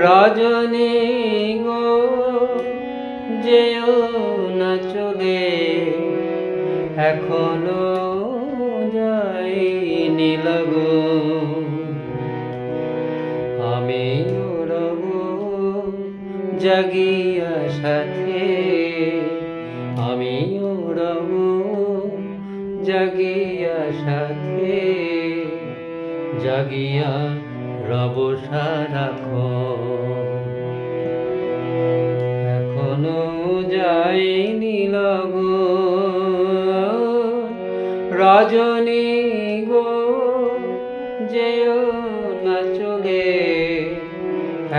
রজনী গো যেও না চলে, এখনো যাইনি লগন। আমিও রব জাগিয়া সাথে, আমিও রব জাগিয়া সাথে, জাগিয়া রব সারাক্ষণ। এখনো যাইনি লগন, রজনী গো যেও না চলে,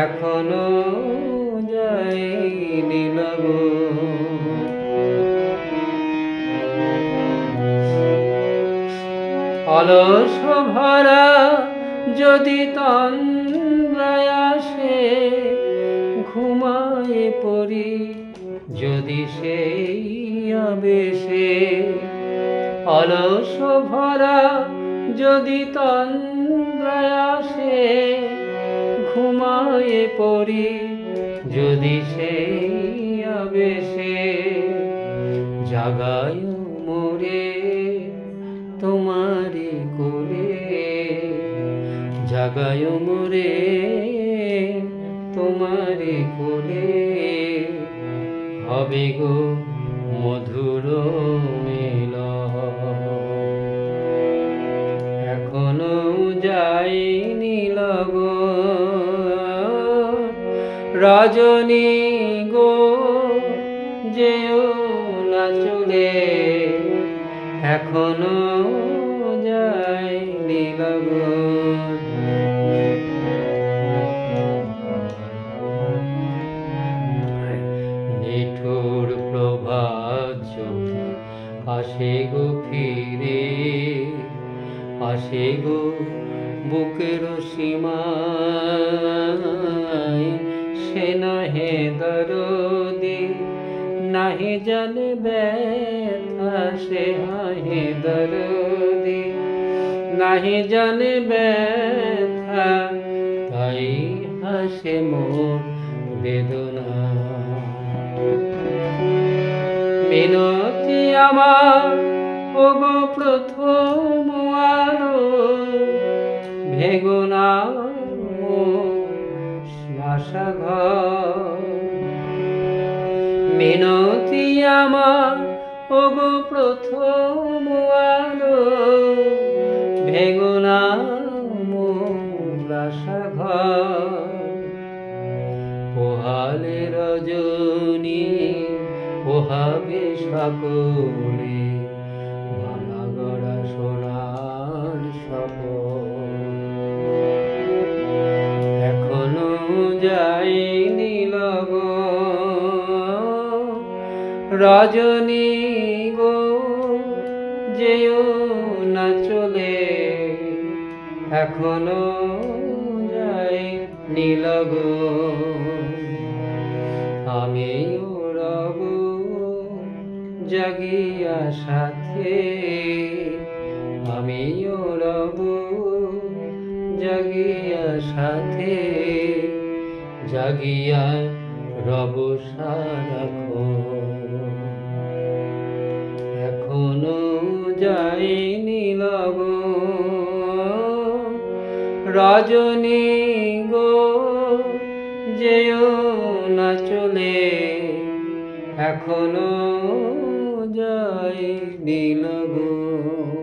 এখনো যাইনি লগন। অলস ভরা যদি তন্দ্রায় আসে, ঘুমায় পড়ি যদি সেই আবেশে। অলস ভরা যদি তন্দ্রায় আসে, ঘুমায় পড়ি যদি সেই আবেশে। জাগায় মোরে তোমারি কোলে, জাগায় মোরে তোমারি কোলে, হবে গো মধুর মিলন। এখনো যাইনি লগন, রজনী গো যেও না চলে, এখনো যাইনি লগন। নিঠুর প্রভাত চোখে আসে গো ফিরে, আসে গো বুকের সীমায়। সে নাহে দরদি নাহি জানে ব্যথা, সে নাহি দরদি নাহি জানে ব্যথা, তাই হাসে মোর বেদনা। মিনতি আমার ওগো প্রথম আলো, ভেঙো না মোর আশা ঘর। মিনতি আমার ওগো প্রথম আলো, ভেঙো না মোর আশা ঘর। পোহালে রজনী পোহাবে সকলে, ভাঙা গড়া সোনার স্বপন। এখনো যাইনি লগন, রজনী গো যেও না চলে, এখনো যাইনি লগন। আমিও রব জাগিয়া সাথে, আমিও রব জাগিয়া সাথে, জাগিয়া রব সারাক্ষণ। এখনো যাইনি লগন, রজনী গো যেও না চলে, এখনো যাইনি লগন।